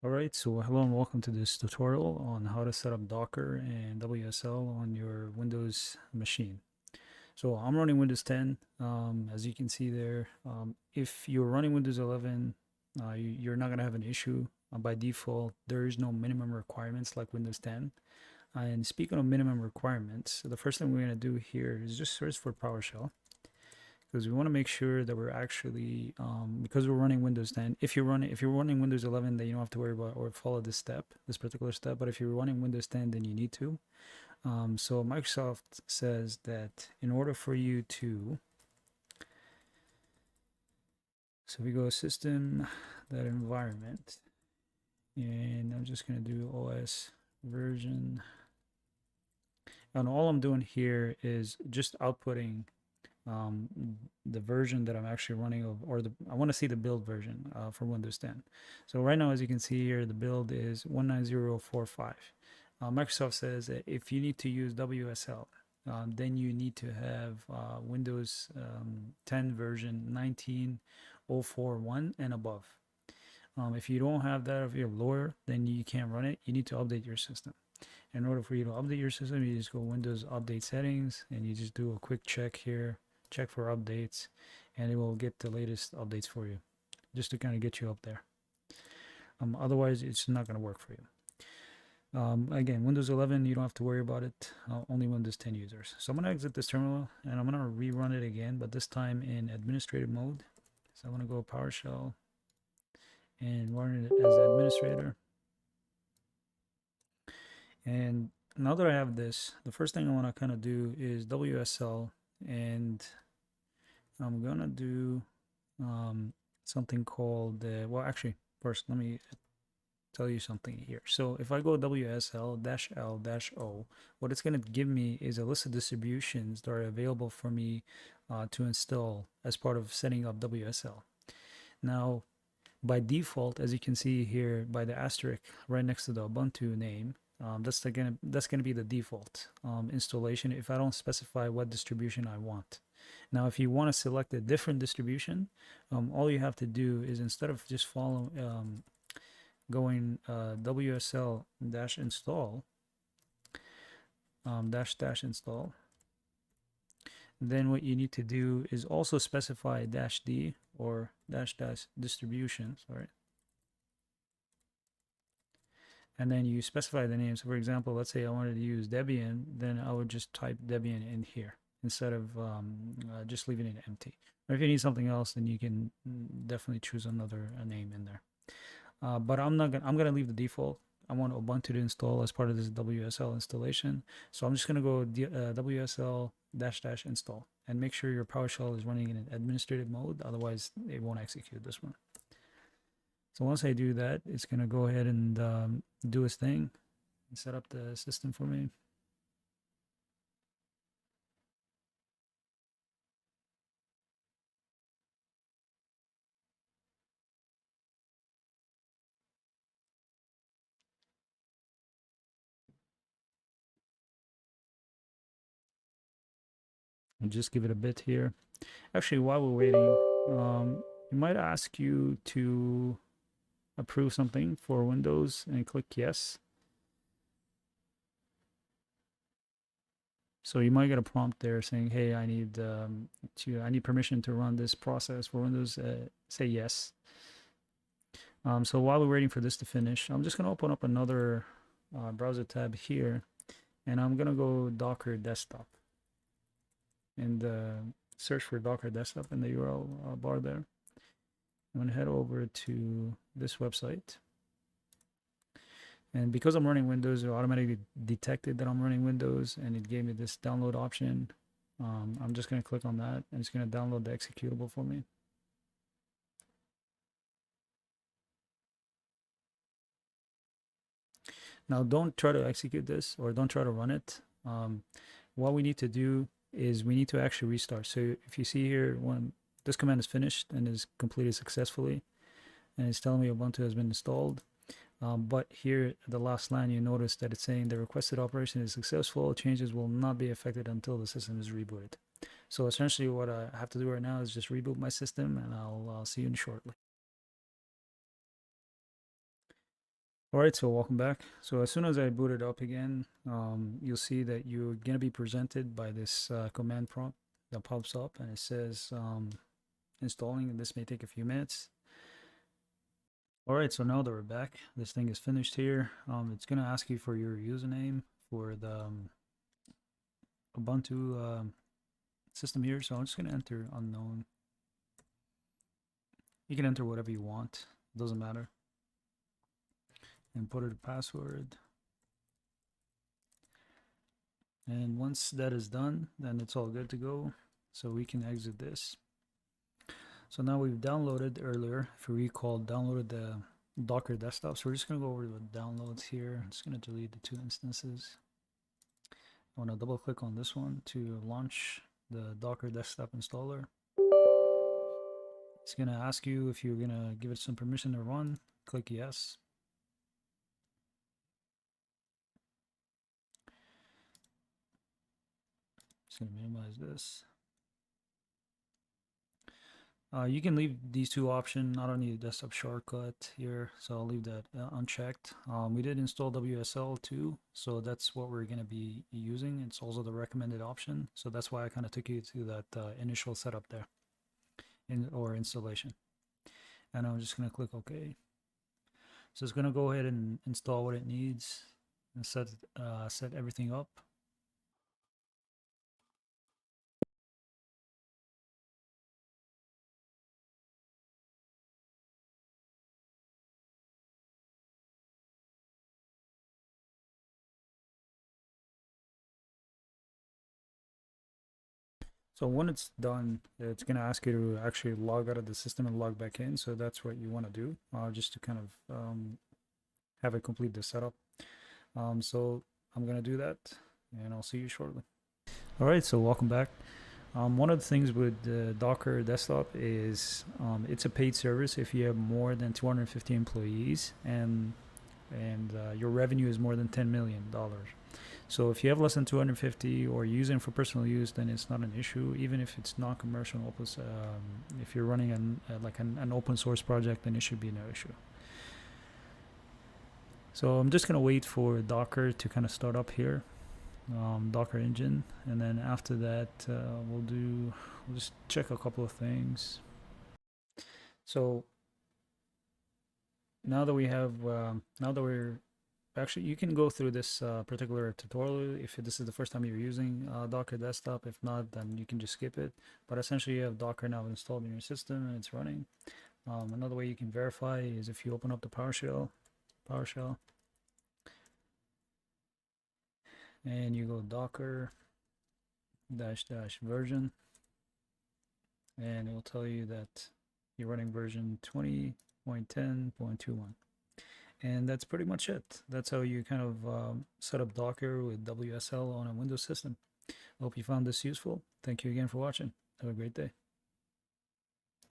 Alright, so hello and welcome to this tutorial on how to set up Docker and WSL on your Windows machine. So I'm running Windows 10, as you can see there. If you're running Windows 11, you're not going to have an issue. By default, there is no minimum requirements like Windows 10. And speaking of minimum requirements, the first thing we're going to do here is just search for PowerShell because we want to make sure that we're actually because we're running Windows 10. If you're running Windows 11, then you don't have to worry about or follow this particular step. But if you're running Windows 10, then you need to. So Microsoft says that in order for you to, so we go system, that environment, and I'm just gonna do OS version, and all I'm doing here is just outputting um, the version that I'm actually running of, or I want to see the build version for Windows 10. So right now, as you can see here, the build is 19045. Microsoft says that if you need to use WSL, then you need to have Windows 10 version 19041 and above. If you don't have that, if you're lower, then you can't run it. You need to update your system. In order for you to update your system, you just go Windows Update Settings and you just do a quick check here, check for updates, and it will get the latest updates for you just to kind of get you up there. Otherwise, it's not going to work for you. Again, Windows 11, you don't have to worry about it. Only Windows 10 users. So I'm going to exit this terminal and I'm going to rerun it again, but this time in administrative mode. So I'm going to go PowerShell and run it as administrator. And now that I have this, the first thing I want to kind of do is WSL, and I'm gonna do something called well, actually, first let me tell you something here. So if I go WSL-L-O, what it's gonna give me is a list of distributions that are available for me to install as part of setting up WSL. Now, by default, as you can see here by the asterisk right next to the Ubuntu name, that's gonna be the default installation if I don't specify what distribution I want. Now, if you want to select a different distribution, all you have to do is instead of just going WSL dash install dash dash install, then what you need to do is also specify dash D or dash dash distribution. Sorry. And then you specify the name. So for example, let's say I wanted to use Debian, then I would just type Debian in here instead of just leaving it empty. Or if you need something else, then you can definitely choose another name in there. But I'm gonna leave the default. I want Ubuntu to install as part of this WSL installation. So I'm just gonna go WSL dash dash install and make sure your PowerShell is running in an administrative mode. Otherwise, it won't execute this one. So once I do that, it's going to go ahead and do its thing and set up the system for me. And just give it a bit here. Actually, while we're waiting, it might ask you to approve something for Windows and click yes. So you might get a prompt there saying, "Hey, I need permission to run this process for Windows." Say yes. So while we're waiting for this to finish, I'm just going to open up another browser tab here, and I'm going to go Docker Desktop and search for Docker Desktop in the URL bar there. I'm going to head over to this website. And because I'm running Windows, it automatically detected that I'm running Windows and it gave me this download option. I'm just going to click on that and it's going to download the executable for me. Now, don't try to execute this or don't try to run it. What we need to do is we need to actually restart. So if you see here, when this command is finished and is completed successfully, and it's telling me Ubuntu has been installed. But here at the last line, you notice that it's saying the requested operation is successful. Changes will not be affected until the system is rebooted. So essentially what I have to do right now is just reboot my system, and I'll see you in shortly. All right, so welcome back. So as soon as I boot it up again, you'll see that you're gonna be presented by this command prompt that pops up, and it says installing, and this may take a few minutes. All right, so now that we're back, this thing is finished here. It's gonna ask you for your username for the Ubuntu system here. So I'm just gonna enter unknown. You can enter whatever you want, it doesn't matter. And put it a password. And once that is done, then it's all good to go. So we can exit this. So now we've downloaded earlier, if you recall, downloaded the Docker desktop. So we're just gonna go over the downloads here. I'm just gonna delete the 2 instances. I wanna double click on this one to launch the Docker desktop installer. It's gonna ask you if you're gonna give it some permission to run. Click yes. Just gonna minimize this. You can leave these 2 options. I don't need a desktop shortcut here, so I'll leave that unchecked. We did install WSL2, so that's what we're going to be using. It's also the recommended option, so that's why I kind of took you to that initial setup there, or installation. And I'm just going to click OK. So it's going to go ahead and install what it needs and set everything up. So when it's done, it's going to ask you to actually log out of the system and log back in. So that's what you want to do, just to kind of have it complete the setup. So I'm going to do that, and I'll see you shortly. All right, so welcome back. One of the things with the Docker desktop is it's a paid service if you have more than 250 employees and your revenue is more than $10 million. So if you have less than 250 or you're using it for personal use, then it's not an issue. Even if it's non-commercial, if you're running an open source project, then it should be no issue. So I'm just gonna wait for Docker to kind of start up here, Docker engine, and then after that we'll just check a couple of things. So now that we have, now that we're actually, you can go through this particular tutorial if this is the first time you're using Docker desktop. If not, then you can just skip it. But essentially, you have Docker now installed in your system and it's running. Another way you can verify is if you open up the PowerShell, and you go Docker -- version, and it will tell you that you're running version 20.10.21. And that's pretty much it. That's how you kind of set up Docker with WSL on a Windows system. I hope you found this useful. Thank you again for watching. Have a great day.